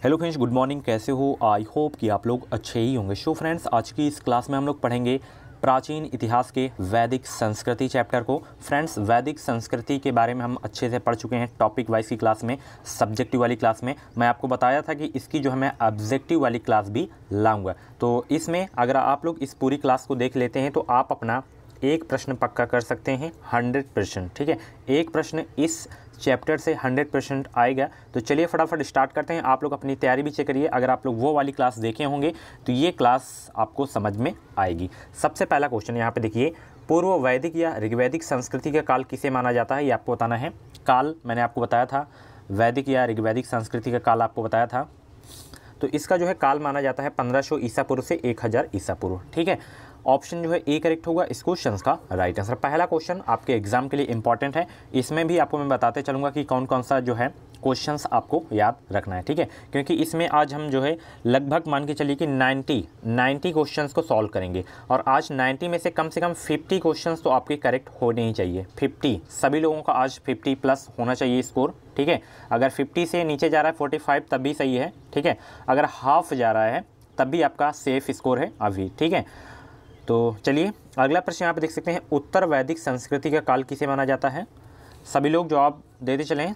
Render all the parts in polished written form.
Hello friends, good morning. कैसे हो? I hope कि आप लोग अच्छे ही होंगे। सो फ्रेंड्स, आज की इस क्लास में हम लोग पढ़ेंगे प्राचीन इतिहास के वैदिक संस्कृति चैप्टर को। फ्रेंड्स, वैदिक संस्कृति के बारे में हम अच्छे से पढ़ चुके हैं टॉपिक वाइज की क्लास में। सब्जेक्टिव वाली क्लास में मैं आपको बताया था कि इसकी जो है मैं ऑब्जेक्टिव वाली क्लास भी लाऊंगा। तो इसमें अगर आप लोग इस पूरी क्लास को देख लेते हैं तो आप अपना एक प्रश्न पक्का कर सकते हैं 100%। ठीक है, एक प्रश्न इस चैप्टर से 100% आएगा। तो चलिए फटाफट स्टार्ट करते हैं। आप लोग अपनी तैयारी भी चेक करिए। अगर आप लोग वो वाली क्लास देखे होंगे तो ये क्लास आपको समझ में आएगी। सबसे पहला क्वेश्चन यहाँ पे देखिए, पूर्व वैदिक या ऋग्वैदिक संस्कृति का काल किसे माना जाता है, ये आपको बताना है। काल मैंने आपको बताया था, वैदिक या ऋग्वैदिक संस्कृति का काल आपको बताया था। तो इसका जो है काल माना जाता है 1500 ईसा पूर्व से 1000 ईसा पूर्व। ठीक है, ऑप्शन जो है ए करेक्ट होगा इस क्वेश्चन का राइट आंसर। पहला क्वेश्चन आपके एग्जाम के लिए इंपॉर्टेंट है। इसमें भी आपको मैं बताते चलूँगा कि कौन कौन सा जो है क्वेश्चंस आपको याद रखना है। ठीक है, क्योंकि इसमें आज हम जो है लगभग मान के चलिए कि 90 क्वेश्चंस को सॉल्व करेंगे। और आज 90 में से कम 50 क्वेश्चंस तो आपके करेक्ट होने ही चाहिए। 50 सभी लोगों का आज 50 प्लस होना चाहिए स्कोर। ठीक है, अगर 50 से नीचे जा रहा है 45 तब भी सही है। ठीक है, अगर हाफ जा रहा है तब भी आपका सेफ स्कोर है अभी। ठीक है, तो चलिए अगला प्रश्न यहाँ पे देख सकते हैं, उत्तर वैदिक संस्कृति का काल किसे माना जाता है। सभी लोग जवाब देते चलें।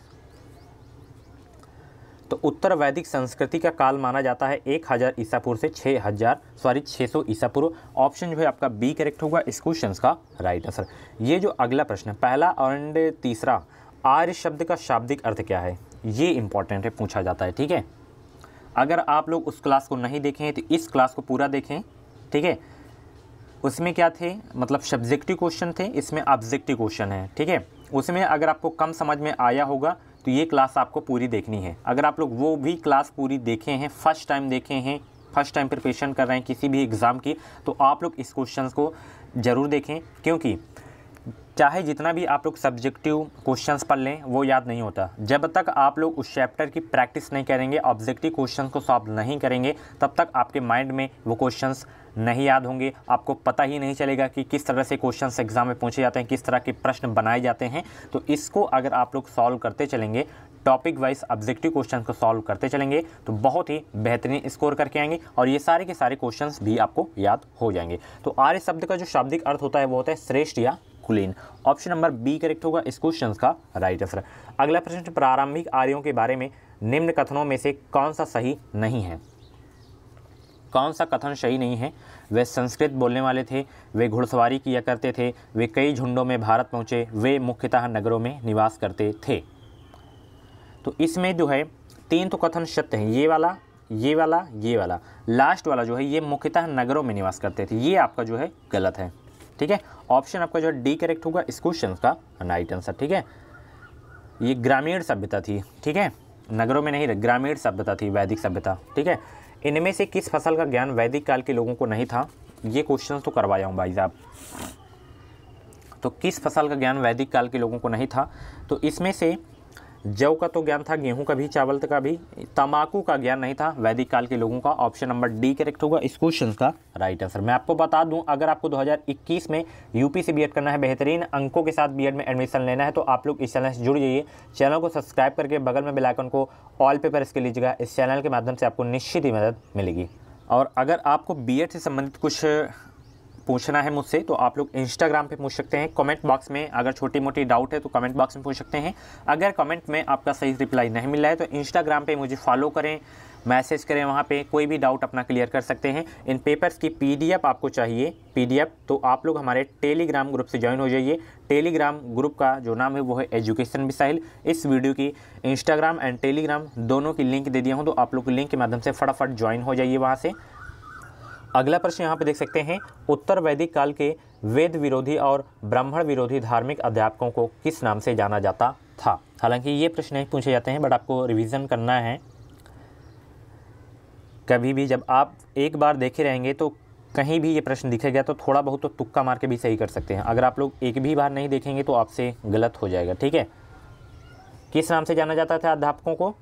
तो उत्तर वैदिक संस्कृति का काल माना जाता है 1000 ईसा पूर्व से 600 ईसा पूर्व। ऑप्शन जो है आपका बी करेक्ट होगा इस क्वेश्चन का राइट आंसर। ये जो अगला प्रश्न है, पहला और तीसरा, आर्य शब्द का शाब्दिक अर्थ क्या है, ये इंपॉर्टेंट है, पूछा जाता है। ठीक है, अगर आप लोग उस क्लास को नहीं देखें तो इस क्लास को पूरा देखें। ठीक है, उसमें क्या थे, मतलब सब्जेक्टिव क्वेश्चन थे, इसमें ऑब्जेक्टिव क्वेश्चन है। ठीक है, उसमें अगर आपको कम समझ में आया होगा तो ये क्लास आपको पूरी देखनी है। अगर आप लोग वो भी क्लास पूरी देखे हैं, फर्स्ट टाइम देखे हैं, फर्स्ट टाइम प्रिपरेशन कर रहे हैं किसी भी एग्ज़ाम की, तो आप लोग इस क्वेश्चन को ज़रूर देखें। क्योंकि चाहे जितना भी आप लोग सब्जेक्टिव क्वेश्चंस पढ़ लें वो याद नहीं होता। जब तक आप लोग उस चैप्टर की प्रैक्टिस नहीं करेंगे, ऑब्जेक्टिव क्वेश्चंस को सॉल्व नहीं करेंगे, तब तक आपके माइंड में वो क्वेश्चंस नहीं याद होंगे। आपको पता ही नहीं चलेगा कि किस तरह से क्वेश्चंस एग्जाम में पूछे जाते हैं, किस तरह के प्रश्न बनाए जाते हैं। तो इसको अगर आप लोग सॉल्व करते चलेंगे, टॉपिक वाइज ऑब्जेक्टिव क्वेश्चन को सॉल्व करते चलेंगे, तो बहुत ही बेहतरीन स्कोर करके आएंगे और ये सारे के सारे क्वेश्चंस भी आपको याद हो जाएंगे। तो आर्य शब्द का जो शाब्दिक अर्थ होता है वो होता है श्रेष्ठ या कुलीन। ऑप्शन नंबर बी करेक्ट होगा इस क्वेश्चन का राइट आंसर। अगला प्रश्न, प्रारंभिक आर्यों के बारे में निम्न कथनों में से कौन सा सही नहीं है। कौन सा कथन सही नहीं है? वे संस्कृत बोलने वाले थे, वे घुड़सवारी किया करते थे, वे कई झुंडों में भारत पहुँचे, वे मुख्यतः नगरों में निवास करते थे। तो इसमें जो है 3 तो कथन सत्य हैं, ये वाला, ये वाला, ये वाला। लास्ट वाला जो है ये मुख्यतः नगरों में निवास करते थे, ये आपका जो है गलत है। ठीक है, ऑप्शन आपका जो है डी करेक्ट होगा इस क्वेश्चन का राइट आंसर। ठीक है, ये ग्रामीण सभ्यता थी। ठीक है, नगरों में नहीं, ग्रामीण सभ्यता थी वैदिक सभ्यता। ठीक है, इनमें से किस फसल का ज्ञान वैदिक काल के लोगों को नहीं था, ये क्वेश्चन तो करवाया हूँ भाई साहब। तो किस फसल का ज्ञान वैदिक काल के लोगों को नहीं था, तो इसमें से जौ का तो ज्ञान था, गेहूं का भी, चावल का भी, तंबाकू का ज्ञान नहीं था वैदिक काल के लोगों का। ऑप्शन नंबर डी करेक्ट होगा इस क्वेश्चन का राइट आंसर। मैं आपको बता दूं, अगर आपको 2021 में यूपी से बीएड करना है, बेहतरीन अंकों के साथ बीएड में एडमिशन लेना है, तो आप लोग इस चैनल से जुड़ जाइए। चैनल को सब्सक्राइब करके बगल में बेल आइकन को ऑल पे प्रेस कर लीजिएगा। इस चैनल के माध्यम से आपको निश्चित ही मदद मिलेगी। और अगर आपको बीएड से संबंधित कुछ पूछना है मुझसे तो आप लोग इंस्टाग्राम पे पूछ सकते हैं, कमेंट बॉक्स में। अगर छोटी मोटी डाउट है तो कमेंट बॉक्स में पूछ सकते हैं। अगर कमेंट में आपका सही रिप्लाई नहीं मिल रहा है तो इंस्टाग्राम पे मुझे फॉलो करें, मैसेज करें, वहाँ पे कोई भी डाउट अपना क्लियर कर सकते हैं। इन पेपर्स की पीडीएफ आपको चाहिए, पीडीएफ, तो आप लोग हमारे टेलीग्राम ग्रुप से ज्वाइन हो जाइए। टेलीग्राम ग्रुप का जो नाम है वो है एजुकेशन मिसाइल। इस वीडियो की इंस्टाग्राम एंड टेलीग्राम दोनों की लिंक दे दिया हूँ, तो आप लोग लिंक के माध्यम से फटाफट ज्वाइन हो जाइए वहाँ से। अगला प्रश्न यहाँ पे देख सकते हैं, उत्तर वैदिक काल के वेद विरोधी और ब्राह्मण विरोधी धार्मिक अध्यापकों को किस नाम से जाना जाता था। हालांकि ये प्रश्न नहीं पूछे जाते हैं, बट आपको रिवीजन करना है। कभी भी जब आप एक बार देखे रहेंगे तो कहीं भी ये प्रश्न दिखेगा तो थोड़ा बहुत तो तुक्का मार के भी सही कर सकते हैं। अगर आप लोग एक भी बार नहीं देखेंगे तो आपसे गलत हो जाएगा। ठीक है, किस नाम से जाना जाता था अध्यापकों को?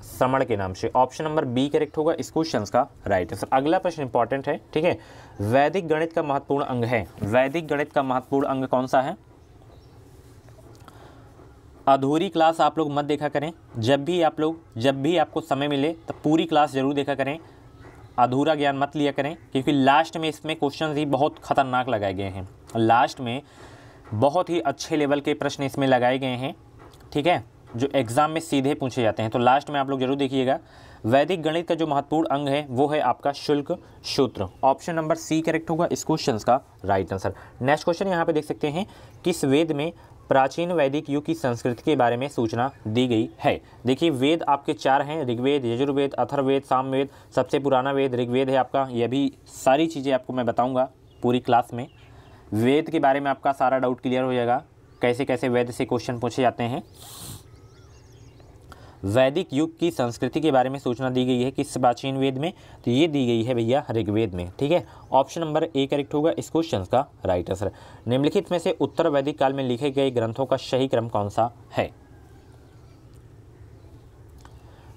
श्रमण के नाम से। ऑप्शन नंबर बी करेक्ट होगा इस क्वेश्चन का राइट आंसर। अगला प्रश्न इंपॉर्टेंट है। ठीक है, वैदिक गणित का महत्वपूर्ण अंग है, वैदिक गणित का महत्वपूर्ण अंग कौन सा है? अधूरी क्लास आप लोग मत देखा करें। जब भी आपको समय मिले तब पूरी क्लास ज़रूर देखा करें, अधूरा ज्ञान मत लिया करें, क्योंकि लास्ट में इसमें क्वेश्चन ही बहुत ख़तरनाक लगाए गए हैं। लास्ट में बहुत ही अच्छे लेवल के प्रश्न इसमें लगाए गए हैं, ठीक है, जो एग्ज़ाम में सीधे पूछे जाते हैं। तो लास्ट में आप लोग जरूर देखिएगा। वैदिक गणित का जो महत्वपूर्ण अंग है वो है आपका शुल्क सूत्र। ऑप्शन नंबर सी करेक्ट होगा इस क्वेश्चन का राइट आंसर। नेक्स्ट क्वेश्चन यहाँ पे देख सकते हैं, किस वेद में प्राचीन वैदिक युग की संस्कृति के बारे में सूचना दी गई है। देखिए वेद आपके 4 हैं, ऋग्वेद, यजुर्वेद, अथर्ववेद, सामवेद। सबसे पुराना वेद ऋग्वेद है आपका। यह भी सारी चीज़ें आपको मैं बताऊँगा पूरी क्लास में। वेद के बारे में आपका सारा डाउट क्लियर हो जाएगा, कैसे कैसे वेद से क्वेश्चन पूछे जाते हैं। वैदिक युग की संस्कृति के बारे में सूचना दी गई है किस प्राचीन वेद में, तो ये दी गई है भैया ऋग्वेद में, ठीक है। ऑप्शन नंबर ए करेक्ट होगा इस क्वेश्चन का राइट आंसर। निम्नलिखित में से उत्तर वैदिक काल में लिखे गए ग्रंथों का सही क्रम कौन सा है।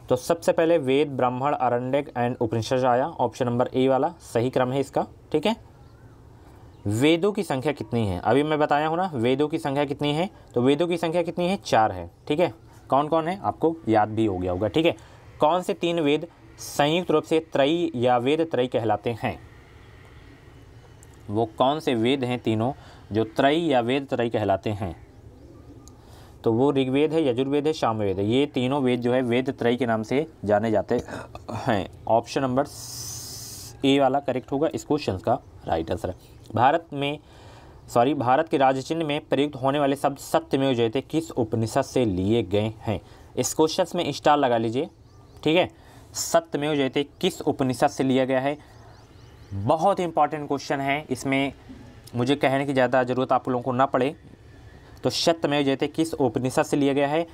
तो सबसे पहले वेद, ब्राह्मण, आरण्यक एंड उपनिषद आया। ऑप्शन नंबर ए वाला सही क्रम है इसका, ठीक है। वेदों की संख्या कितनी है, अभी मैं बताया हूँ ना वेदों की संख्या कितनी है, तो वेदों की संख्या कितनी है, 4 है, ठीक है। कौन कौन है आपको याद भी हो गया होगा, ठीक है। कौन से 3 वेद संयुक्त रूप से त्रयी या वेद त्रयी कहलाते हैं, वो कौन से वेद हैं तीनों जो त्रयी या वेद त्रयी कहलाते हैं, तो वो ऋग्वेद है, यजुर्वेद है, सामवेद है। ये तीनों वेद जो है वेद त्रयी के नाम से जाने जाते हैं। ऑप्शन नंबर ए वाला करेक्ट होगा इस क्वेश्चन का राइट आंसर। भारत के राज्य चिन्ह में प्रयुक्त होने वाले शब्द सत्यमेव जयते किस उपनिषद से लिए गए हैं। इस क्वेश्चन में स्टार लगा लीजिए, ठीक है। सत्यमेव जयते किस उपनिषद से लिया गया है, बहुत इंपॉर्टेंट क्वेश्चन है। इसमें मुझे कहने की ज़्यादा ज़रूरत आप लोगों को ना पड़े। तो सत्यमेव जयते किस उपनिषद से लिया गया है,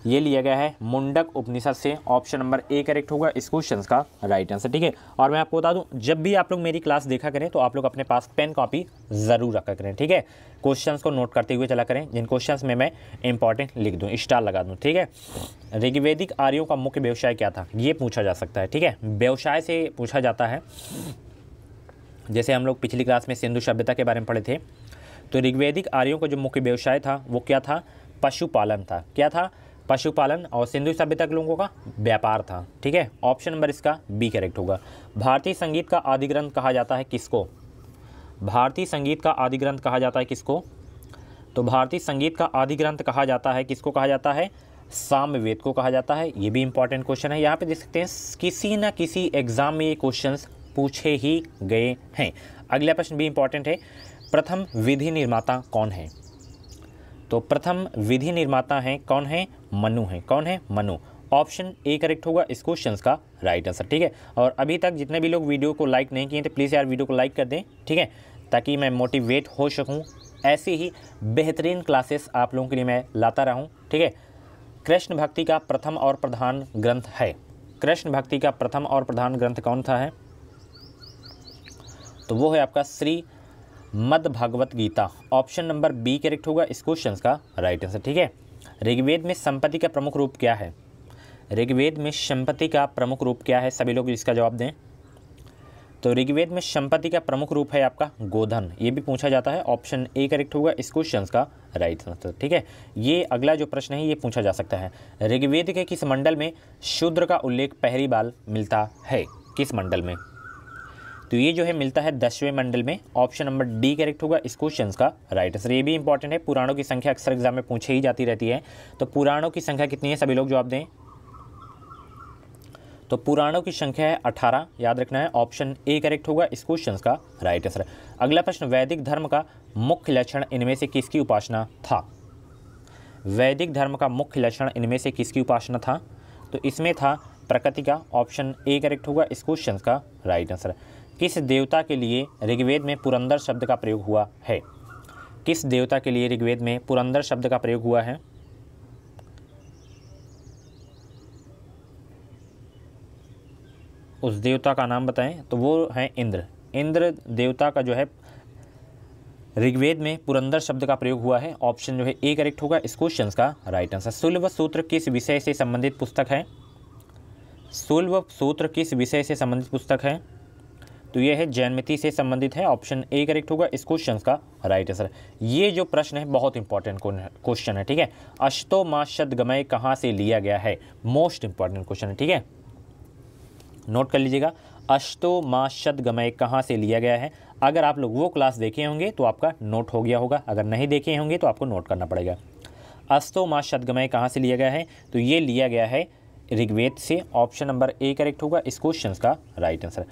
ये लिया गया है मुंडक उपनिषद से। ऑप्शन नंबर ए करेक्ट होगा इस क्वेश्चन का राइट आंसर, ठीक है। और मैं आपको बता दूं, जब भी आप लोग मेरी क्लास देखा करें तो आप लोग अपने पास पेन कॉपी ज़रूर रखा करें, ठीक है। क्वेश्चंस को नोट करते हुए चला करें, जिन क्वेश्चंस में मैं इंपॉर्टेंट लिख दूं, स्टार लगा दूं, ठीक है। ऋग्वेदिक आर्यों का मुख्य व्यवसाय क्या था, ये पूछा जा सकता है, ठीक है। व्यवसाय से पूछा जाता है। जैसे हम लोग पिछली क्लास में सिंधु सभ्यता के बारे में पढ़े थे, तो ऋग्वेदिक आर्यों का जो मुख्य व्यवसाय था वो क्या था, पशुपालन था। क्या था, पशुपालन। और सिंधु सभ्यता के लोगों का व्यापार था, ठीक है। ऑप्शन नंबर इसका बी करेक्ट होगा। भारतीय संगीत का आदि ग्रंथ कहा जाता है किसको, भारतीय संगीत का आदि ग्रंथ कहा जाता है किसको, तो भारतीय संगीत का आदि ग्रंथ कहा जाता है किसको, कहा जाता है सामवेद को कहा जाता है। ये भी इंपॉर्टेंट क्वेश्चन है, यहाँ पे देख सकते हैं किसी न किसी एग्जाम में ये क्वेश्चन पूछे ही गए हैं। अगला प्रश्न भी इंपॉर्टेंट है, प्रथम विधि निर्माता कौन है, तो प्रथम विधि निर्माता हैं कौन है, मनु है। कौन है, मनु। ऑप्शन ए करेक्ट होगा इस क्वेश्चन का राइट आंसर, ठीक है। और अभी तक जितने भी लोग वीडियो को लाइक नहीं किए तो प्लीज़ यार वीडियो को लाइक कर दें, ठीक है, ताकि मैं मोटिवेट हो सकूं। ऐसी ही बेहतरीन क्लासेस आप लोगों के लिए मैं लाता रहूं, ठीक है। कृष्ण भक्ति का प्रथम और प्रधान ग्रंथ है, कृष्ण भक्ति का प्रथम और प्रधान ग्रंथ कौन सा है, तो वो है आपका Shrimad Bhagavad Gita. Option number B correct होगा इस क्वेश्चन का राइट आंसर, ठीक है। ऋग्वेद में संपत्ति का प्रमुख रूप क्या है, ऋग्वेद में संपत्ति का प्रमुख रूप क्या है, सभी लोग इसका जवाब दें। तो ऋग्वेद में संपत्ति का प्रमुख रूप है आपका गोधन, ये भी पूछा जाता है। ऑप्शन ए करेक्ट होगा इस क्वेश्चन का राइट आंसर, ठीक है। ये अगला जो प्रश्न है ये पूछा जा सकता है, ऋग्वेद के किस मंडल में शूद्र का उल्लेख पहली बार मिलता है, किस मंडल में, तो ये जो है मिलता है 10वें मंडल में। ऑप्शन नंबर डी करेक्ट होगा इस क्वेश्चन का राइट आंसर। ये भी इंपॉर्टेंट है, पुराणों की संख्या अक्सर एग्जाम में पूछे ही जाती रहती है, तो पुराणों की संख्या कितनी है, सभी लोग जवाब दें। तो पुराणों की संख्या है 18, याद रखना है। ऑप्शन ए करेक्ट होगा इस क्वेश्चन का राइट आंसर। अगला प्रश्न, वैदिक धर्म का मुख्य लक्षण इनमें से किसकी उपासना था, वैदिक धर्म का मुख्य लक्षण इनमें से किसकी उपासना था, तो इसमें था प्रकृति का। ऑप्शन ए करेक्ट होगा इस क्वेश्चन का राइट आंसर। किस देवता के लिए ऋग्वेद में पुरंदर शब्द का प्रयोग हुआ है, किस देवता के लिए ऋग्वेद में पुरंदर शब्द का प्रयोग हुआ है, उस देवता का नाम बताएं, तो वो है इंद्र। इंद्र देवता का जो है ऋग्वेद में पुरंदर शब्द का प्रयोग हुआ है। ऑप्शन जो है ए करेक्ट होगा इस क्वेश्चन का राइट आंसर। सुलभ सूत्र किस विषय से संबंधित पुस्तक है, सुलभ सूत्र किस विषय से संबंधित पुस्तक है, तो ये है जैनमिति से संबंधित है, ऑप्शन ए करेक्ट होगा इस क्वेश्चन का राइट आंसर। ये जो प्रश्न है बहुत इंपॉर्टेंट क्वेश्चन है, ठीक है। अष्टोमाशदगमय कहाँ से लिया गया है, मोस्ट इंपॉर्टेंट क्वेश्चन है, ठीक है, नोट कर लीजिएगा। अष्टोमाशदगमय कहाँ से लिया गया है, अगर आप लोग वो क्लास देखे होंगे तो आपका नोट हो गया होगा, अगर नहीं देखे होंगे तो आपको नोट करना पड़ेगा। अष्टोमाशदगमय कहाँ से लिया गया है, तो ये लिया गया है ऋग्वेद से, ऑप्शन नंबर ए करेक्ट होगा इस क्वेश्चन का राइट आंसर।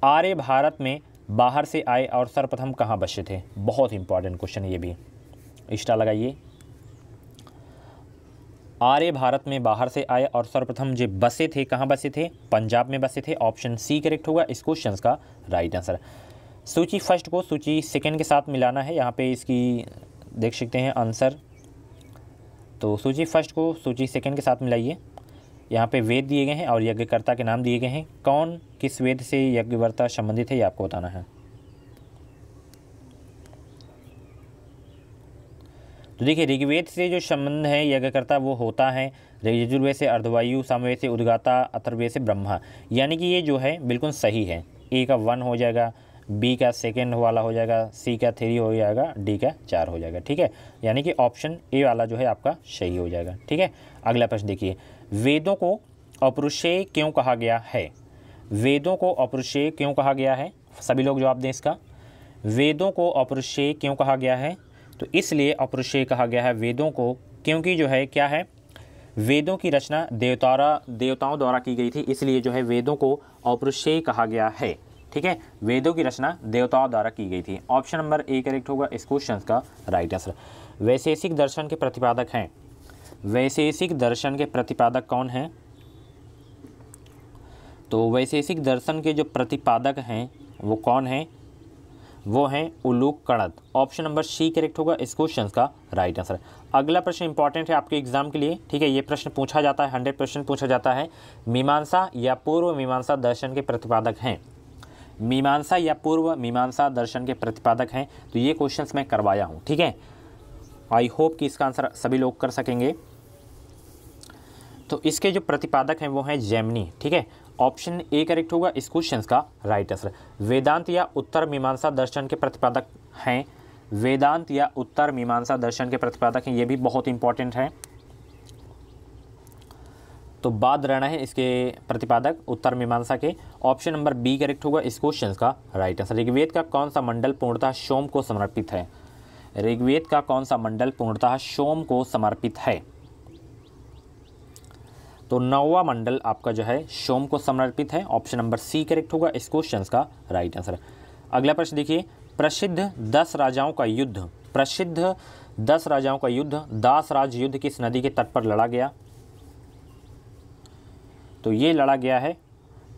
आर्य भारत में बाहर से आए और सर्वप्रथम कहाँ बसे थे, बहुत इंपॉर्टेंट क्वेश्चन है ये भी, स्टार लगाइए। आर्य भारत में बाहर से आए और सर्वप्रथम जो बसे थे, कहाँ बसे थे, पंजाब में बसे थे, ऑप्शन सी करेक्ट होगा इस क्वेश्चन का राइट आंसर। सूची फर्स्ट को सूची सेकंड के साथ मिलाना है, यहाँ पे इसकी देख सकते हैं आंसर। तो सूची फर्स्ट को सूची सेकंड के साथ मिलाइए। यहाँ पे वेद दिए गए हैं और यज्ञकर्ता के नाम दिए गए हैं, कौन किस वेद से यज्ञकर्ता संबंधित है ये आपको बताना है। तो देखिए ऋग्वेद से जो संबंध है यज्ञकर्ता वो होता है यजुर्वेद से अर्धवायु, सामवेद से उद्गाता, अथर्ववेद से ब्रह्मा, यानी कि ये जो है बिल्कुल सही है। ए का 1 हो जाएगा, बी का सेकेंड वाला हो जाएगा, सी का 3 हो जाएगा, डी का 4 हो जाएगा, ठीक है, यानी कि ऑप्शन ए वाला जो है आपका सही हो जाएगा, ठीक है। अगला प्रश्न देखिए, वेदों को अपौरुषेय क्यों कहा गया है, वेदों को अपौरुषेय क्यों कहा गया है, सभी लोग जवाब दें इसका। वेदों को अपौरुषेय क्यों कहा गया है, तो इसलिए अपौरुषेय कहा गया है वेदों को क्योंकि जो है क्या है, वेदों की रचना देवताओं द्वारा की गई थी, इसलिए जो है वेदों को अपौरुषेय कहा गया है, ठीक है। वेदों की रचना देवताओं द्वारा की गई थी, ऑप्शन नंबर ए करेक्ट होगा इस क्वेश्चन का राइट आंसर। वैशेषिक दर्शन के प्रतिपादक हैं, वैशेषिक दर्शन के प्रतिपादक कौन हैं, तो वैशेषिक दर्शन के जो प्रतिपादक हैं वो कौन हैं, वो हैं Uluka कणद, option number C correct होगा इस क्वेश्चन का राइट आंसर। अगला प्रश्न इंपॉर्टेंट है आपके एग्जाम के लिए, ठीक है, ये प्रश्न पूछा जाता है, 100% पूछा जाता है। मीमांसा या पूर्व मीमांसा दर्शन के प्रतिपादक हैं, मीमांसा या पूर्व मीमांसा दर्शन के प्रतिपादक हैं, तो ये क्वेश्चंस मैं करवाया हूँ, ठीक है। आई होप कि इसका आंसर सभी लोग कर सकेंगे। तो इसके जो प्रतिपादक हैं वो हैं जैमिनी, ठीक है, ऑप्शन ए करेक्ट होगा इस क्वेश्चन का राइट आंसर। वेदांत या उत्तर मीमांसा दर्शन के प्रतिपादक हैं, वेदांत या उत्तर मीमांसा दर्शन के प्रतिपादक हैं, ये भी बहुत इंपॉर्टेंट है। तो बाद रहना है इसके प्रतिपादक उत्तर मीमांसा के, ऑप्शन नंबर बी करेक्ट होगा इस क्वेश्चन का राइट आंसर। ऋग्वेद का कौन सा मंडल पूर्णतः सोम को समर्पित है, ऋग्वेद का कौन सा मंडल पूर्णतः सोम को समर्पित है, तो 9वां मंडल आपका जो है सोम को समर्पित है, ऑप्शन नंबर सी करेक्ट होगा इस क्वेश्चन का राइट आंसर। अगला प्रश्न देखिए, प्रसिद्ध 10 राजाओं का युद्ध, प्रसिद्ध 10 राजाओं का युद्ध दासराज युद्ध किस नदी के तट पर लड़ा गया, तो ये लड़ा गया है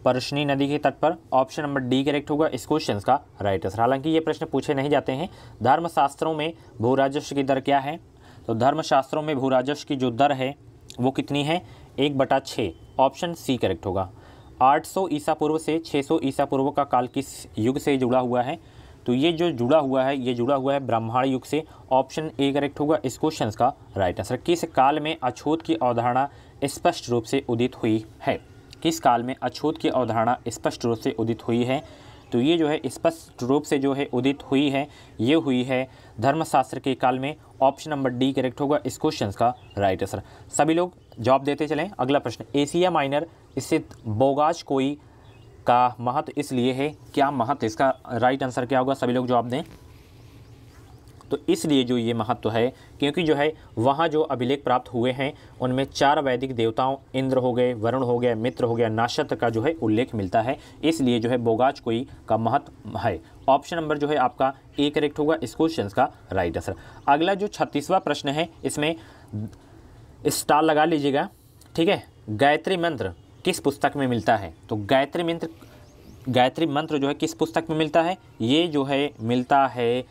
परशनी नदी के तट पर, ऑप्शन नंबर डी करेक्ट होगा इस क्वेश्चन का राइट आंसर। हालांकि ये प्रश्न पूछे नहीं जाते हैं। धर्मशास्त्रों में भूराजस्व की दर क्या है, तो धर्मशास्त्रों में भूराजस्व की जो दर है वो कितनी है, 1/6, ऑप्शन सी करेक्ट होगा। 800 ईसा पूर्व से 600 ईसा पूर्व का काल किस युग से जुड़ा हुआ है, तो ये जो जुड़ा हुआ है ये जुड़ा हुआ है ब्राह्मण युग से, ऑप्शन ए करेक्ट होगा इस क्वेश्चन का राइट आंसर। किस काल में अछूत की अवधारणा स्पष्ट रूप से उदित हुई है, किस काल में अछूत की अवधारणा स्पष्ट रूप से उदित हुई है, तो ये जो है स्पष्ट रूप से जो है उदित हुई है, ये हुई है धर्मशास्त्र के काल में, ऑप्शन नंबर डी करेक्ट होगा इस क्वेश्चन का राइट आंसर। सभी लोग जवाब देते चलें। अगला प्रश्न, एशिया माइनर स्थित बोगाज कोई का महत्व इसलिए है, क्या महत्व, इसका राइट आंसर क्या होगा, सभी लोग जवाब दें। तो इसलिए जो ये महत्व है क्योंकि जो है वहाँ जो अभिलेख प्राप्त हुए हैं उनमें 4 वैदिक देवताओं इंद्र हो गए, वरुण हो गया, मित्र हो गया, नाशत्र का जो है उल्लेख मिलता है, इसलिए जो है बोगाज कोई का महत्व है, ऑप्शन नंबर जो है आपका ए करेक्ट होगा इस क्वेश्चन का राइट आंसर। अगला जो 36वां प्रश्न है इसमें स्टार लगा लीजिएगा, ठीक है। गायत्री मंत्र किस पुस्तक में मिलता है, तो गायत्री मंत्र जो है किस पुस्तक में मिलता है, ये जो है मिलता है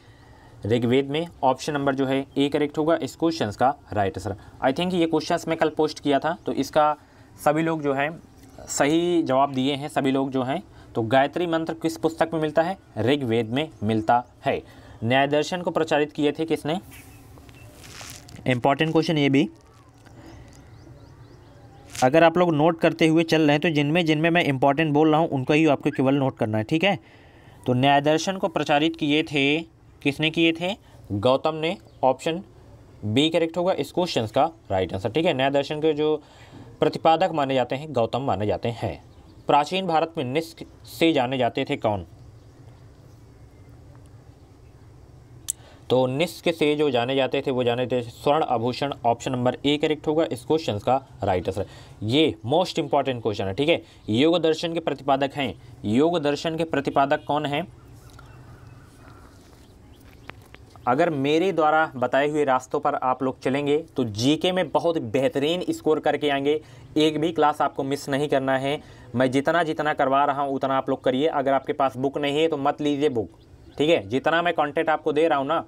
ऋग्वेद में, ऑप्शन नंबर जो है ए करेक्ट होगा इस क्वेश्चन का राइट आंसर। आई थिंक ये क्वेश्चंस मैं कल पोस्ट किया था, तो इसका सभी लोग जो है सही जवाब दिए हैं सभी लोग जो हैं। तो गायत्री मंत्र किस पुस्तक में मिलता है, ऋग्वेद में मिलता है। न्याय दर्शन को प्रचारित किए थे किसने, इंपॉर्टेंट क्वेश्चन ये भी, अगर आप लोग नोट करते हुए चल रहे हैं तो जिनमें मैं इंपॉर्टेंट बोल रहा हूँ उनका ही आपको केवल नोट करना है, ठीक है। तो न्याय दर्शन को प्रचारित किए थे, किसने किए थे? गौतम ने। ऑप्शन बी करेक्ट होगा इस क्वेश्चन का राइट आंसर। ठीक है, न्याय दर्शन के जो प्रतिपादक माने जाते हैं गौतम माने जाते हैं। प्राचीन भारत में निष्क से जाने जाते थे कौन? तो निष्क से जो जाने जाते थे वो जाने थे स्वर्ण आभूषण। ऑप्शन नंबर ए करेक्ट होगा इस क्वेश्चन का राइट आंसर। ये मोस्ट इंपॉर्टेंट क्वेश्चन है। ठीक है, योग दर्शन के प्रतिपादक हैं। योग दर्शन के प्रतिपादक कौन हैं? अगर मेरे द्वारा बताए हुए रास्तों पर आप लोग चलेंगे तो जीके में बहुत बेहतरीन स्कोर करके आएंगे। एक भी क्लास आपको मिस नहीं करना है। मैं जितना करवा रहा हूँ उतना आप लोग करिए। अगर आपके पास बुक नहीं है तो मत लीजिए बुक। ठीक है, जितना मैं कंटेंट आपको दे रहा हूँ ना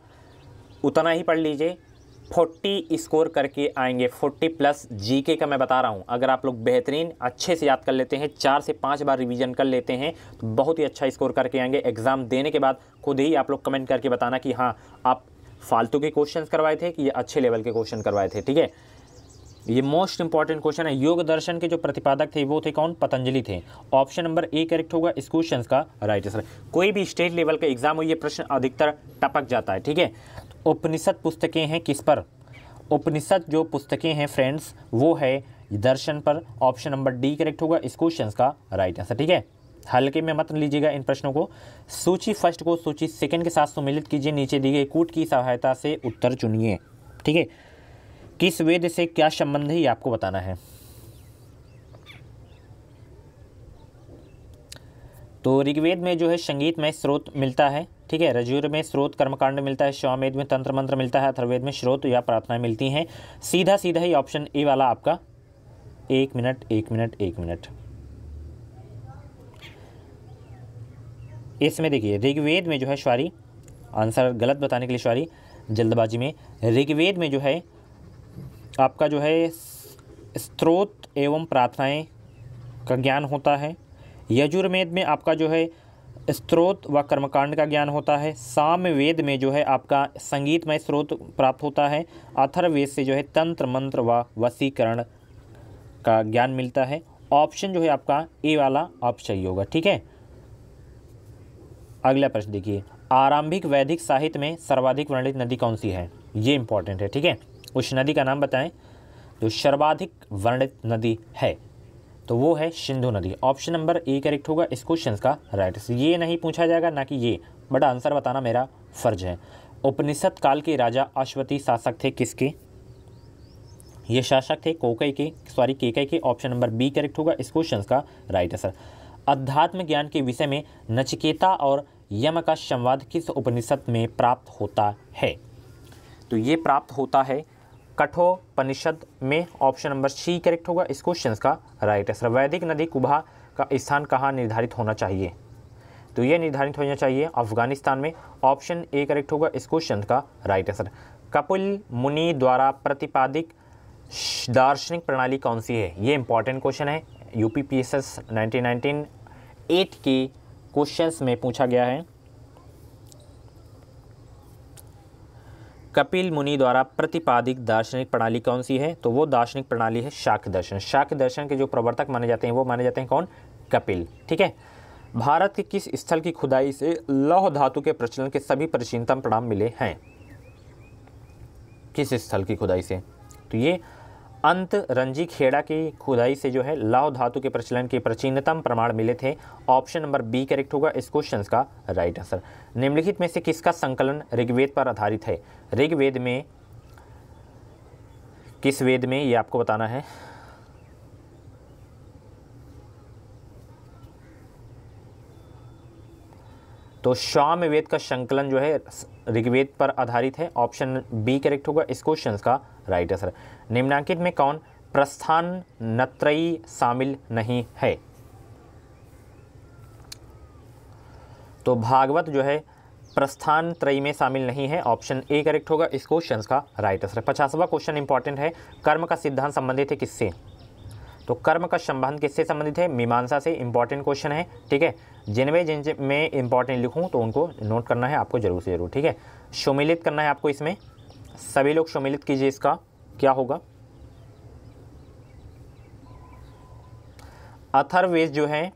उतना ही पढ़ लीजिए। 40 स्कोर करके आएंगे, 40 प्लस जीके का मैं बता रहा हूँ। अगर आप लोग बेहतरीन अच्छे से याद कर लेते हैं, 4 से 5 बार रिवीजन कर लेते हैं तो बहुत ही अच्छा स्कोर करके आएंगे। एग्ज़ाम देने के बाद खुद ही आप लोग कमेंट करके बताना कि हाँ आप फालतू के क्वेश्चन करवाए थे कि ये अच्छे लेवल के क्वेश्चन करवाए थे। ठीक है, ये मोस्ट इंपॉर्टेंट क्वेश्चन है। योग दर्शन के जो प्रतिपादक थे वो थे कौन? पतंजलि थे। ऑप्शन नंबर ए करेक्ट होगा इस क्वेश्चन का राइट आंसर। कोई भी स्टेट लेवल का एग्जाम हो ये प्रश्न अधिकतर टपक जाता है। ठीक है, उपनिषद पुस्तकें हैं किस पर? उपनिषद जो पुस्तकें हैं फ्रेंड्स वो है दर्शन पर। ऑप्शन नंबर डी करेक्ट होगा इस क्वेश्चन का राइट आंसर। ठीक है, हल्के में मत लीजिएगा इन प्रश्नों को। सूची फर्स्ट को सूची सेकंड के साथ सम्मिलित कीजिए। नीचे दी गई कूट की सहायता से उत्तर चुनिए। ठीक है, किस वेद से क्या संबंध है ये आपको बताना है। तो ऋग्वेद में जो है संगीत में स्रोत मिलता है। ठीक है, यजुर्वेद में स्रोत कर्मकांड मिलता है। सामवेद में तंत्र मंत्र मिलता है। अथर्ववेद में स्रोत या प्रार्थनाएं मिलती हैं। सीधा ही ऑप्शन ए वाला आपका। एक मिनट इसमें देखिए ऋग्वेद में जो है सॉरी आंसर गलत बताने के लिए सॉरी जल्दबाजी में। ऋग्वेद में जो है आपका जो है स्त्रोत एवं प्रार्थनाएं का ज्ञान होता है। यजुर्वेद में आपका जो है स्त्रोत व कर्मकांड का ज्ञान होता है। सामवेद में जो है आपका संगीतमय स्रोत प्राप्त होता है। अथर्ववेद से जो है तंत्र मंत्र व वशीकरण का ज्ञान मिलता है। ऑप्शन जो है आपका ए वाला आप सही होगा। ठीक है, अगला प्रश्न देखिए, आरंभिक वैदिक साहित्य में सर्वाधिक वर्णित नदी कौन सी है? ये इंपॉर्टेंट है। ठीक है, उस नदी का नाम बताएं जो सर्वाधिक वर्णित नदी है तो वो है सिंधु नदी। ऑप्शन नंबर ए करेक्ट होगा इस क्वेश्चन का राइट। ये नहीं पूछा जाएगा ना कि ये, बड़ा आंसर बताना मेरा फर्ज है। उपनिषद काल के राजा अश्वती शासक थे किसके? ये शासक थे केकई के। ऑप्शन नंबर बी करेक्ट होगा इस क्वेश्चन का राइट आंसर। अध्यात्म ज्ञान के विषय में नचिकेता और यम का संवाद किस उपनिषद में प्राप्त होता है? तो ये प्राप्त होता है कठोपनिषद में। ऑप्शन नंबर सी करेक्ट होगा इस क्वेश्चन का राइट आंसर। वैदिक नदी कुबा का स्थान कहाँ निर्धारित होना चाहिए? तो ये निर्धारित होना चाहिए अफगानिस्तान में। ऑप्शन ए करेक्ट होगा इस क्वेश्चन का राइट आंसर। कपिल मुनि द्वारा प्रतिपादित दार्शनिक प्रणाली कौन सी है? ये इंपॉर्टेंट क्वेश्चन है। यूपीपीएसएस 1998 के क्वेश्चंस में पूछा गया है। कपिल मुनि द्वारा प्रतिपादित दार्शनिक प्रणाली कौन सी है? तो वो दार्शनिक प्रणाली है शाक्य दर्शन। शाक्य दर्शन के जो प्रवर्तक माने जाते हैं वो माने जाते हैं कौन? कपिल। ठीक है, भारत के किस स्थल की खुदाई से लौह धातु के प्रचलन के सभी प्राचीनतम प्रमाण मिले हैं? किस स्थल की खुदाई से? तो ये अंतरंजी खेड़ा की खुदाई से जो है लौह धातु के प्रचलन के प्राचीनतम प्रमाण मिले थे। ऑप्शन नंबर बी करेक्ट होगा इस क्वेश्चन का राइट आंसर। निम्नलिखित में से किसका संकलन ऋग्वेद पर आधारित है? ऋग्वेद में किस वेद में ये आपको बताना है। तो सामवेद का संकलन जो है ऋग्वेद पर आधारित है। ऑप्शन बी करेक्ट होगा इस क्वेश्चन का राइट आंसर। निम्नलिखित में कौन प्रस्थान नत्रयी शामिल नहीं है? तो भागवत जो है प्रस्थान त्रयी में शामिल नहीं है। ऑप्शन ए करेक्ट होगा इस क्वेश्चन का राइट आंसर। 50वां क्वेश्चन इंपॉर्टेंट है। कर्म का सिद्धांत संबंधित है किससे? तो कर्म का संबंध किससे संबंधित है? मीमांसा से। इंपॉर्टेंट क्वेश्चन है। ठीक है, जिनमें इंपॉर्टेंट लिखूं तो उनको नोट करना है आपको जरूर से जरूर। ठीक है, सम्मिलित करना है आपको इसमें। सभी लोग सम्मिलित कीजिए। इसका क्या होगा? अथर्ववेद जो है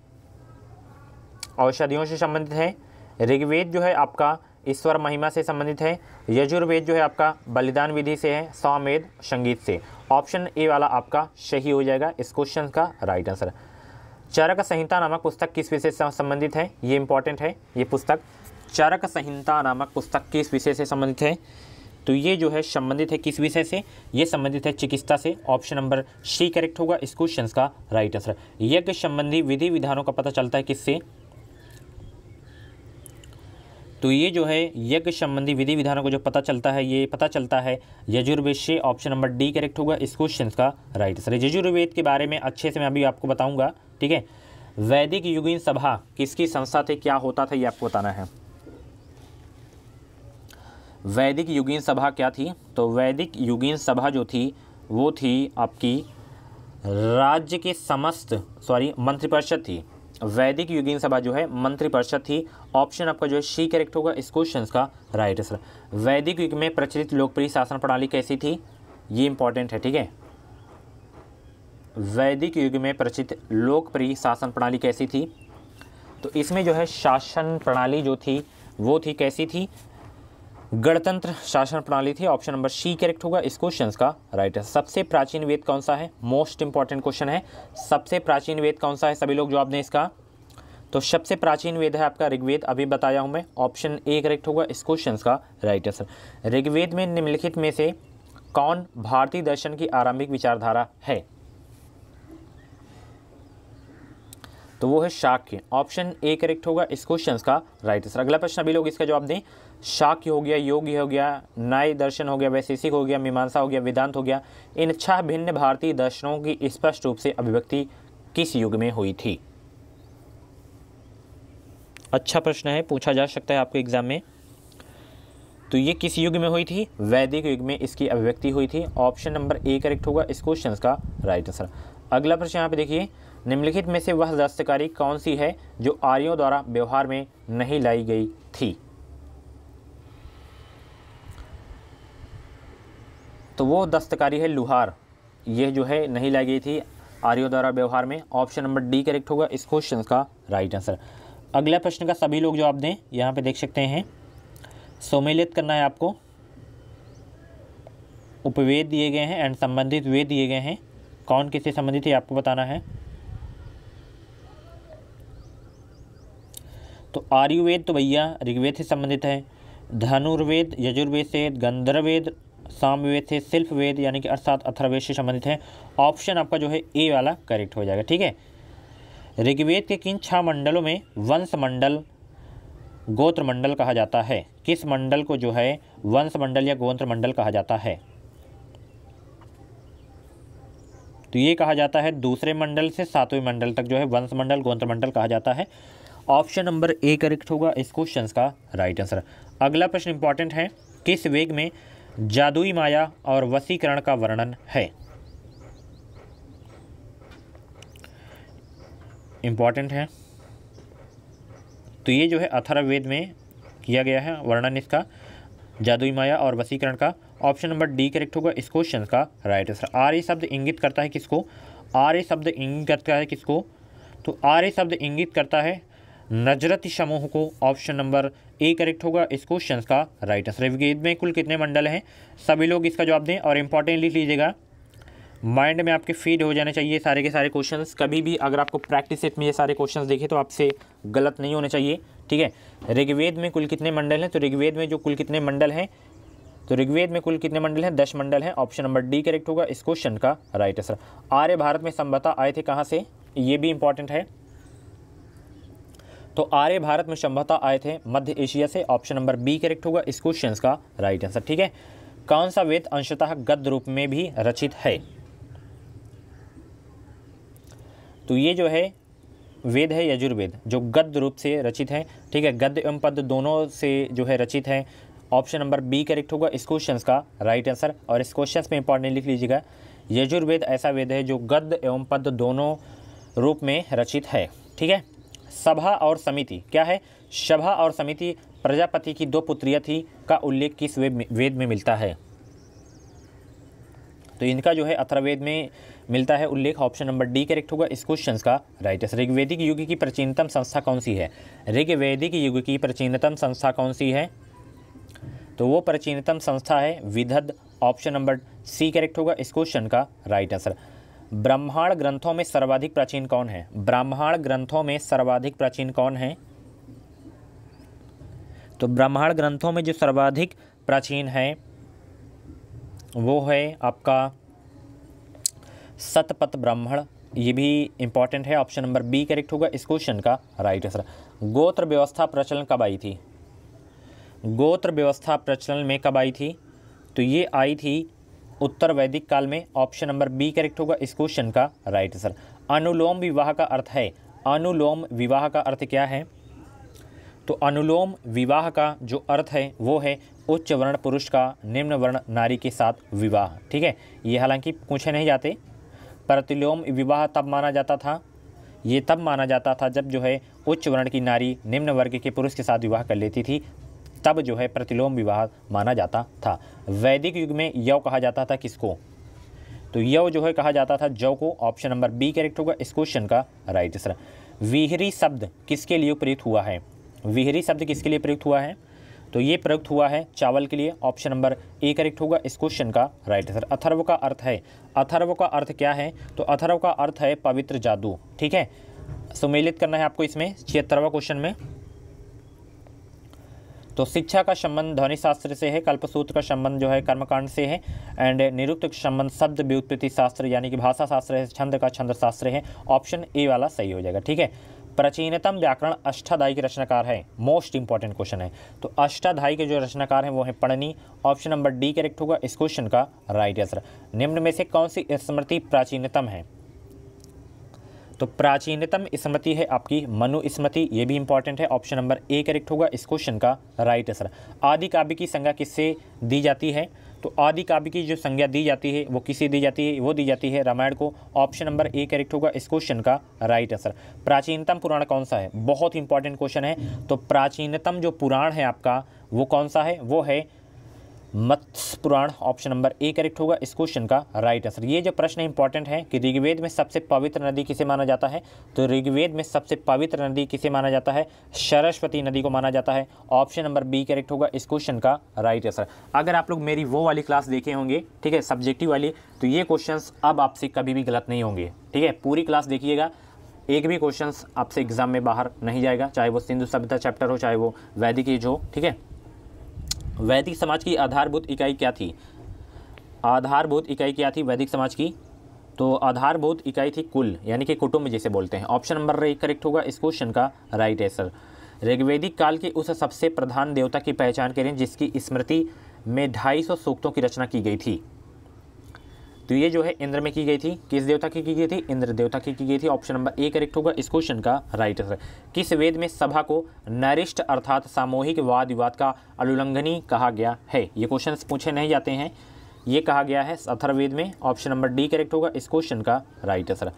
औषधियों से संबंधित है। ऋग्वेद जो है आपका ईश्वर महिमा से संबंधित है, यजुर्वेद जो है आपका बलिदान विधि से है, सामवेद संगीत से। ऑप्शन ए वाला आपका सही हो जाएगा इस क्वेश्चन का राइट आंसर। चरक संहिता नामक पुस्तक किस विषय से संबंधित है, ये इंपॉर्टेंट है। ये पुस्तक चरक संहिता नामक पुस्तक किस विषय से संबंधित है, तो ये जो है संबंधित है किस विषय से, ये संबंधित है चिकित्सा से। ऑप्शन नंबर सी करेक्ट होगा इस क्वेश्चन का राइट आंसर। यज्ञ संबंधी विधि विधानों का पता चलता है किससे, तो ये जो है यज्ञ संबंधी विधि विधानों को जो पता चलता है, ये पता चलता है यजुर्वेद से। ऑप्शन नंबर डी करेक्ट होगा इस क्वेश्चन का राइट आंसर। यजुर्वेद के बारे में अच्छे से मैं अभी आपको बताऊंगा, ठीक है। वैदिक युगीन सभा किसकी संस्था थी, क्या होता था, ये आपको बताना है। वैदिक युगीन सभा क्या थी, तो वैदिक युगीन सभा जो थी वो थी आपकी राज्य के समस्त मंत्रिपरिषद थी। वैदिक युगीन सभा जो है मंत्रिपरिषद थी। ऑप्शन आपका जो है सी करेक्ट होगा इस क्वेश्चन का राइट आंसर। वैदिक युग में प्रचलित लोकप्रिय शासन प्रणाली कैसी थी, ये इंपॉर्टेंट है, ठीक है। वैदिक युग में प्रचलित लोकप्रिय शासन प्रणाली कैसी थी, तो इसमें जो है शासन प्रणाली जो थी वो थी कैसी थी, गणतंत्र शासन प्रणाली थी। ऑप्शन नंबर सी करेक्ट होगा इस क्वेश्चन का राइट है। सबसे प्राचीन वेद कौन सा है, मोस्ट इंपॉर्टेंट क्वेश्चन है। सबसे प्राचीन वेद कौन सा है, सभी लोग जवाब दें इसका। तो सबसे प्राचीन वेद है आपका ऋग्वेद, अभी बताया हूं मैं। ऑप्शन ए करेक्ट होगा इस क्वेश्चन का राइट आंसर। ऋग्वेद में निम्नलिखित में से कौन भारतीय दर्शन की आरंभिक विचारधारा है, तो वो है शाक्य। ऑप्शन ए करेक्ट होगा इस क्वेश्चन का राइट आंसर। अगला प्रश्न अभी लोग इसका जवाब दें। शाक्य हो गया, योग हो गया, न्याय दर्शन हो गया, वैशेषिक हो गया, मीमांसा हो गया, वेदांत हो गया, इन 6 भिन्न भारतीय दर्शनों की स्पष्ट रूप से अभिव्यक्ति किस युग में हुई थी। अच्छा प्रश्न है, पूछा जा सकता है आपके एग्जाम में। तो ये किस युग में हुई थी, वैदिक युग में इसकी अभिव्यक्ति हुई थी। ऑप्शन नंबर ए करेक्ट होगा इस क्वेश्चन का राइट आंसर। अगला प्रश्न यहाँ पे देखिए, निम्नलिखित में से वह दस्तकारी कौन सी है जो आर्यों द्वारा व्यवहार में नहीं लाई गई थी, तो वो दस्तकारी है लुहार। ये जो है नहीं लाई गई थी आर्यों द्वारा व्यवहार में। ऑप्शन नंबर डी करेक्ट होगा इस क्वेश्चन का राइट आंसर। अगला प्रश्न का सभी लोग जवाब दें, यहाँ पे देख सकते हैं। सम्मिलित करना है आपको, उपवेद दिए गए हैं एंड संबंधित वेद दिए गए हैं, कौन किससे संबंधित है आपको बताना है। तो आयुर्वेद तो भैया ऋग्वेद से संबंधित है, धनुर्वेद यजुर्वेद से, गंधर्ववेद सामवेद से, शिल्पवेद यानी कि अर्थात अथर्ववेद से संबंधित है। ऑप्शन आपका जो है ए वाला करेक्ट हो जाएगा, ठीक है। ऋग्वेद के किन 6 मंडलों में वंश मंडल गोत्र मंडल कहा जाता है, किस मंडल को जो है वंश मंडल या गोत्र मंडल कहा जाता है, तो ये कहा जाता है दूसरे मंडल से 7वें मंडल तक जो है वंश मंडल गोत्र मंडल कहा जाता है। ऑप्शन नंबर ए करेक्ट होगा इस क्वेश्चन का राइट आंसर। अगला प्रश्न इंपॉर्टेंट है, किस वेद में जादुई माया और वशीकरण का वर्णन है, इंपॉर्टेंट है। तो ये जो है अथर्ववेद में किया गया है वर्णन इसका, जादुई माया और वशीकरण का। ऑप्शन नंबर डी करेक्ट होगा इस क्वेश्चन का राइट आंसर। आर्य शब्द इंगित करता है किसको, आर्य शब्द इंगित करता है किसको, तो आर्य शब्द इंगित करता है नजरती समूह को। ऑप्शन नंबर ए करेक्ट होगा इस क्वेश्चन का राइट आंसर। ऋग्वेद में कुल कितने मंडल हैं, सभी लोग इसका जवाब दें और इंपॉर्टेंट लिख लीजिएगा, माइंड में आपके फीड हो जाने चाहिए सारे के सारे क्वेश्चंस। कभी भी अगर आपको प्रैक्टिस सेट में ये सारे क्वेश्चंस देखे तो आपसे गलत नहीं होने चाहिए, ठीक है। ऋग्वेद में कुल कितने मंडल हैं, तो ऋग्वेद में जो कुल कितने मंडल हैं, तो ऋग्वेद में कुल कितने मंडल हैं, 10 मंडल हैं। ऑप्शन नंबर डी करेक्ट होगा इस क्वेश्चन का राइट आंसर। आर्य भारत में संभवतः आए थे कहाँ से, ये भी इंपॉर्टेंट है। तो आर्य भारत में संभवतः आए थे मध्य एशिया से। ऑप्शन नंबर बी करेक्ट होगा इस क्वेश्चन का राइट आंसर, ठीक है। कौन सा वेद अंशतः गद्य रूप में भी रचित है, तो ये जो है वेद है यजुर्वेद, जो गद्य रूप से रचित है, ठीक है। गद्य एवं पद्य दोनों से जो है रचित है। ऑप्शन नंबर बी करेक्ट होगा इस क्वेश्चन का राइट आंसर। और इस क्वेश्चन में इंपॉर्टेंट लिख लीजिएगा, यजुर्वेद ऐसा वेद है जो गद्य एवं पद्य दोनों रूप में रचित है, ठीक है। सभा और समिति क्या है, सभा और समिति प्रजापति की 2 पुत्रियां थी का उल्लेख किस वेद में मिलता है, तो इनका जो है अथर्ववेद में मिलता है उल्लेख, ऑप्शन नंबर डी करेक्ट होगा इस क्वेश्चन का राइट आंसर। ऋग्वैदिक युग की प्राचीनतम संस्था कौन सी है? ऋग्वैदिक युग की प्राचीनतम संस्था कौन सी है? तो वो प्राचीनतम संस्था है विदध, ऑप्शन नंबर सी करेक्ट होगा इस क्वेश्चन का राइट आंसर। ब्राह्मण ग्रंथों में सर्वाधिक प्राचीन कौन है? ब्राह्मण ग्रंथों में सर्वाधिक प्राचीन कौन है? तो ब्राह्मण ग्रंथों में जो सर्वाधिक प्राचीन है वो है आपका शतपथ ब्राह्मण, ये भी इंपॉर्टेंट है, ऑप्शन नंबर बी करेक्ट होगा इस क्वेश्चन का राइट आंसर। गोत्र व्यवस्था प्रचलन कब आई थी? गोत्र व्यवस्था प्रचलन में कब आई थी? तो ये आई थी उत्तर वैदिक काल में, ऑप्शन नंबर बी करेक्ट होगा इस क्वेश्चन का राइट आंसर। अनुलोम विवाह का अर्थ है, अनुलोम विवाह का अर्थ क्या है? तो अनुलोम विवाह का जो अर्थ है वो है उच्च वर्ण पुरुष का निम्न वर्ण नारी के साथ विवाह, ठीक है। ये हालांकि पूछे नहीं जाते। प्रतिलोम विवाह तब माना जाता था, ये तब माना जाता था जब जो है उच्च वर्ण की नारी निम्न वर्ग के पुरुष के साथ विवाह कर लेती थी, तब जो है प्रतिलोम विवाह माना जाता था। वैदिक युग में यव कहा जाता था किसको? तो यव जो है कहा जाता था जव को, ऑप्शन नंबर बी करेक्ट होगा इस क्वेश्चन का राइट आंसर। विहरी शब्द किसके लिए प्रयुक्त हुआ है? विहरी शब्द किसके लिए प्रयुक्त हुआ है? तो ये प्रयुक्त हुआ है चावल के लिए, ऑप्शन नंबर ए करेक्ट होगा इस क्वेश्चन का राइट आंसर। अथर्व का अर्थ है, अथर्व का अर्थ क्या है? तो अथर्व का अर्थ है पवित्र जादू, ठीक है। सुमेलित करना है आपको इसमें 76वां क्वेश्चन में। तो शिक्षा का संबंध ध्वनि शास्त्र से है, कल्पसूत्र का संबंध जो है कर्मकांड से है, एंड निरुक्त का संबंध शब्द व्युत्पत्ति शास्त्र यानी कि भाषा शास्त्र है, छंद का छंद शास्त्र है, ऑप्शन ए वाला सही हो जाएगा, ठीक है। प्राचीनतम व्याकरण अष्टाध्यायी के रचनाकार है, मोस्ट इंपॉर्टेंट क्वेश्चन है। तो अष्टाध्यायी के जो रचनाकार हैं वो है पढ़नी, ऑप्शन नंबर डी करेक्ट होगा इस क्वेश्चन का राइट आंसर। निम्न में से कौन सी स्मृति प्राचीनतम है? तो प्राचीनतम स्मृति है आपकी मनु स्मृति, ये भी इंपॉर्टेंट है, ऑप्शन नंबर ए करेक्ट होगा इस क्वेश्चन का राइट आंसर। आदि काव्य की संज्ञा किससे दी जाती है? तो आदि काव्य की जो संज्ञा दी जाती है वो किसे दी जाती है? वो दी जाती है रामायण को, ऑप्शन नंबर ए करेक्ट होगा इस क्वेश्चन का राइट आंसर। प्राचीनतम पुराण कौन सा है? बहुत इंपॉर्टेंट क्वेश्चन है। तो प्राचीनतम जो पुराण है आपका वो कौन सा है? वो है मत्स्य पुराण, ऑप्शन नंबर ए करेक्ट होगा इस क्वेश्चन का राइट आंसर। ये जो प्रश्न इंपॉर्टेंट है कि ऋग्वेद में सबसे पवित्र नदी किसे माना जाता है? तो ऋग्वेद में सबसे पवित्र नदी किसे माना जाता है? सरस्वती नदी को माना जाता है, ऑप्शन नंबर बी करेक्ट होगा इस क्वेश्चन का राइट आंसर। अगर आप लोग मेरी वो वाली क्लास देखे होंगे, ठीक है, सब्जेक्टिव वाली, तो ये क्वेश्चंस अब आपसे कभी भी गलत नहीं होंगे, ठीक है। पूरी क्लास देखिएगा, एक भी क्वेश्चंस आपसे एग्जाम में बाहर नहीं जाएगा, चाहे वो सिंधु सभ्यता चैप्टर हो, चाहे वो वैदिक एज हो, ठीक है। वैदिक समाज की आधारभूत इकाई क्या थी? आधारभूत इकाई क्या थी वैदिक समाज की? तो आधारभूत इकाई थी कुल, यानी कि कुटुंब जिसे बोलते हैं, ऑप्शन नंबर ए करेक्ट होगा इस क्वेश्चन का राइट आंसर। ऋग्वैदिक काल के उस सबसे प्रधान देवता की पहचान करें जिसकी स्मृति में 250 सूक्तों की रचना की गई थी। तो ये जो है इंद्र में की गई थी। किस देवता की गई थी? इंद्र देवता की गई थी, ऑप्शन नंबर ए करेक्ट होगा इस क्वेश्चन का राइट आंसर। किस वेद में सभा को नैरिष्ट अर्थात सामूहिक वाद विवाद का अनुल्लंघनी कहा गया है? ये क्वेश्चंस पूछे नहीं जाते हैं, ये कहा गया है अथर्ववेद में, ऑप्शन नंबर डी करेक्ट होगा इस क्वेश्चन का राइट आंसर।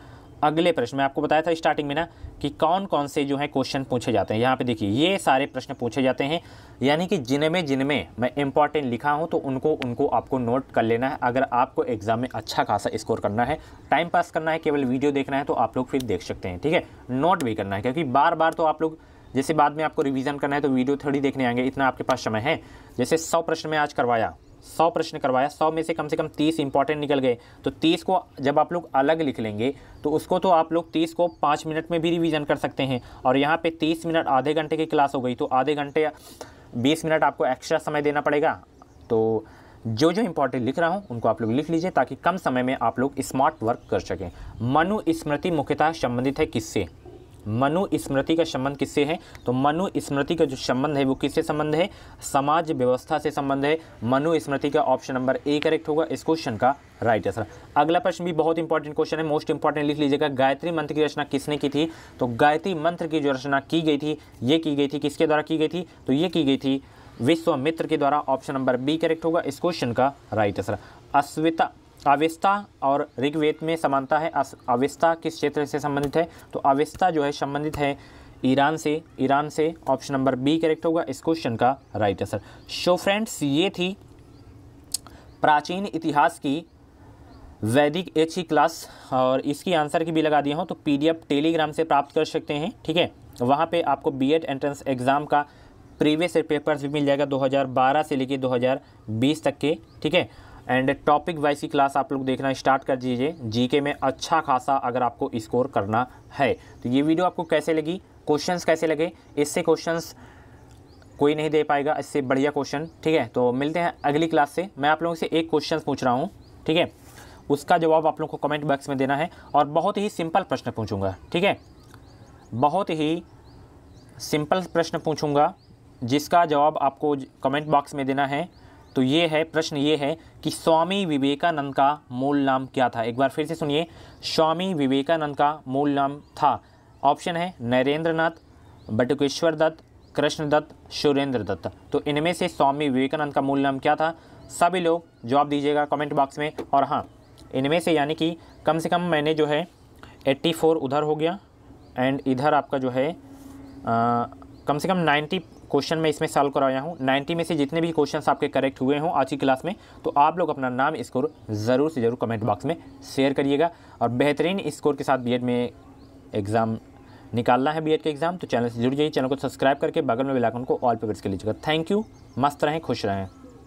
अगले प्रश्न में आपको बताया था स्टार्टिंग में ना कि कौन कौन से जो है क्वेश्चन पूछे जाते हैं। यहाँ पे देखिए ये सारे प्रश्न पूछे जाते हैं, यानी कि जिनमें मैं इंपॉर्टेंट लिखा हूँ तो उनको आपको नोट कर लेना है। अगर आपको एग्जाम में अच्छा खासा स्कोर करना है, टाइम पास करना है, केवल वीडियो देखना है, तो आप लोग फिर देख सकते हैं, ठीक है। नोट भी करना है, क्योंकि बार बार तो आप लोग जैसे बाद में आपको रिवीजन करना है तो वीडियो थोड़ी देखने आएंगे, इतना आपके पास समय है। जैसे 100 प्रश्न में आज करवाया, 100 प्रश्न करवाया, 100 में से कम 30 इंपॉर्टेंट निकल गए, तो 30 को जब आप लोग अलग लिख लेंगे तो उसको तो आप लोग 30 को 5 मिनट में भी रिवीजन कर सकते हैं। और यहाँ पे 30 मिनट आधे घंटे की क्लास हो गई, तो आधे घंटे 20 मिनट आपको एक्स्ट्रा समय देना पड़ेगा। तो जो इंपॉर्टेंट लिख रहा हूँ उनको आप लोग लिख लीजिए, ताकि कम समय में आप लोग स्मार्ट वर्क कर सकें। मनु स्मृति मुख्यतः संबंधित है किससे? मनु स्मृति का संबंध किससे है? तो मनु स्मृति का जो संबंध है वो किससे संबंध है? समाज व्यवस्था से संबंध है। मनु स्मृति का ऑप्शन नंबर ए करेक्ट होगा इस क्वेश्चन का राइट आंसर। अगला प्रश्न भी बहुत इंपॉर्टेंट क्वेश्चन है, मोस्ट इंपॉर्टेंट लिख लीजिएगा। गायत्री मंत्र की रचना किसने की थी? तो गायत्री मंत्र की जो रचना की गई थी, ये की गई थी किसके द्वारा की गई थी? तो ये की गई थी विश्वामित्र के द्वारा, ऑप्शन नंबर बी करेक्ट होगा इस क्वेश्चन का राइट आंसर। अवेस्ता और ऋग्वेद में समानता है। अवेस्ता किस क्षेत्र से संबंधित है? तो अवेस्ता जो है संबंधित है ईरान से, ऑप्शन नंबर बी करेक्ट होगा इस क्वेश्चन का राइट आंसर। सो फ्रेंड्स, ये थी प्राचीन इतिहास की वैदिक एच की क्लास, और इसकी आंसर की भी लगा दिया हूँ, तो PDF टेलीग्राम से प्राप्त कर सकते हैं। ठीक है, वहाँ पे आपको बीएड एंट्रेंस एग्ज़ाम का प्रीवियस पेपर्स भी मिल जाएगा 2012 से लेके 2020 तक के। ठीक है, एंड टॉपिक वाइज की क्लास आप लोग देखना स्टार्ट कर दीजिए। जीके में अच्छा खासा अगर आपको स्कोर करना है तो ये वीडियो आपको कैसे लगी, क्वेश्चंस कैसे लगे, इससे क्वेश्चंस कोई नहीं दे पाएगा, इससे बढ़िया क्वेश्चन। ठीक है, तो मिलते हैं अगली क्लास से। मैं आप लोगों से एक क्वेश्चन पूछ रहा हूँ, ठीक है, उसका जवाब आप लोग को कमेंट बॉक्स में देना है, और बहुत ही सिंपल प्रश्न पूछूंगा। ठीक है, बहुत ही सिंपल प्रश्न पूछूंगा जिसका जवाब आपको कमेंट बॉक्स में देना है। तो ये है प्रश्न, ये है कि स्वामी विवेकानंद का मूल नाम क्या था। एक बार फिर से सुनिए, स्वामी विवेकानंद का मूल नाम था। ऑप्शन है नरेंद्र नाथ, बटुकेश्वर दत्त, कृष्णदत्त, सुरेंद्र दत्त। तो इनमें से स्वामी विवेकानंद का मूल नाम क्या था? सभी लोग जवाब दीजिएगा कमेंट बॉक्स में। और हाँ, इनमें से यानी कि कम से कम मैंने जो है 84 उधर हो गया, एंड इधर आपका जो है कम से कम 90 क्वेश्चन मैं इसमें सॉल्व कराया हूँ। 90 में से जितने भी क्वेश्चंस आपके करेक्ट हुए हों आज की क्लास में, तो आप लोग अपना नाम स्कोर ज़रूर से ज़रूर कमेंट बॉक्स में शेयर करिएगा। और बेहतरीन स्कोर के साथ बीएड में एग्ज़ाम निकालना है, बीएड के एग्ज़ाम, तो चैनल से जुड़ जाइए। चैनल को सब्सक्राइब करके बगल में बेल आइकन को ऑल पे प्रेस कर लीजिएगा। थैंक यू, मस्त रहें, खुश रहें।